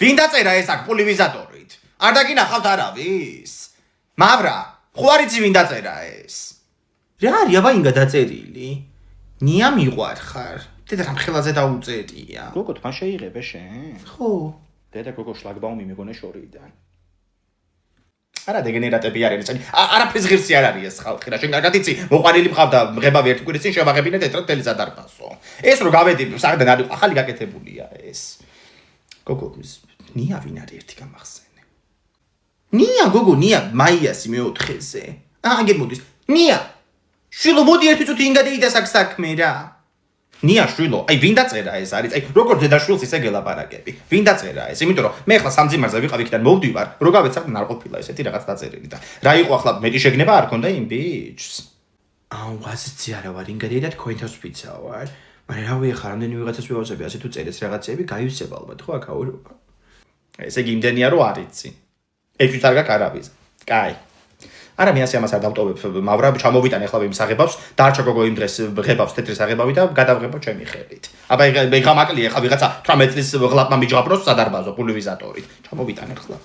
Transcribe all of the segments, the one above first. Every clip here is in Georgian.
ვინ დაწერა ეს აქ პოლივიზატორით? არ დაგინახავთ არავის? მავრა, ხო არ იცი ვინ დაწერა ეს? რა არის აბა ინგა დაწერილი? ნია მიყვარხარ. დედა რამ ხელაზე დაუწერია. გოგო თან შეიღებე შენ? ხო. დედა გოგო შლაგბაუმი მეგონა შორიდან. არა დეგენერატები არ არის. არაფერს ღირსი არ არის ეს ხალხი რა. შენ კარგად იცი, მოყვანილი მყავდა ღებავი ერთი კვირის წინ შევაღებინეთ ეტრად თელი სადარბაზო. ეს რო გავედი, საგდან არის ახალი გაკეთებულია ეს. გოგო, ნია ვინ არის ერთი გამახსენე. ნია გოგო, ნია მაიასი მეოთხეზე. აგემოდის. ნია. შვილო მოდი ერთი წუთი ინგადეიდა საქმე რა. ნია შვილო, აი ვინ დაწერა ეს არის? აი როგორ დედაშვილს ისე გელაპარაკები. ვინ დაწერა ეს? იმიტომ რომ მე ხლა სამძიმარზე ვიყავ იქიდან მოვდივარ, რო გავეცახდნენ არ ყოფილა ესეთი რაღაც დაწერილი და რა იყო ახლა მეტი შეგნება არ ქონდა იმ ბიჭს. აუ ასეთი არა ვარ, ინგადეიდა თქვენთავს ფიცა ვარ. მაგრამ რა ვიხარ, ამდენი ვიღაცას ვიავსები, ასე თუ წერეს რაღაცები, გაივსებ ალბათ ხო აქაურობა. ესე იგი იმდენია რომ არ იცი. ეჭვით არ გაქვს არავის. კაი. არა მე ასე ამას არ დავტოვებ, მავრა ჩამოვიტან ახლა იმ საღებავს, დარჩა გოგო იმ დღეს ღებავს თეთრი საღებავი და გადავღებო ჩემი ხელით. აბა ეხა მაკლია ხა ვიღაცა 18 წლის ღლაპმა მიჯღაბროს სადარბაზო პოლივიზატორით. ჩამოვიტან ახლა.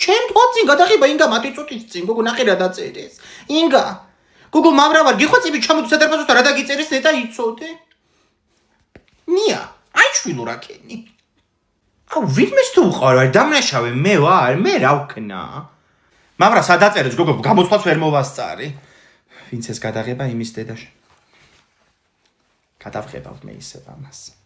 ჩემ თვალწინ გადაღება ინგა მათი წუთის წინ გოგო ნახე რა დაწერეს. ინგა გოგო მავრა ვარ გიხვეწები ჩამოდი სადარბაზოს და რა დაგიწერეს ნეტა იცოდე. ნია, აი შვილო რა ქენი. აუ ვინმეს თუ უყარ ვარ დამნაშავე მე ვარ, მე რა ვქნა. მავრა სადაწერეს გოგო გამოცვლაც ვერ მოვასწარი. ვინც ეს გადაღება იმის დედაშ. გადავღებავ მე ისევ ამას.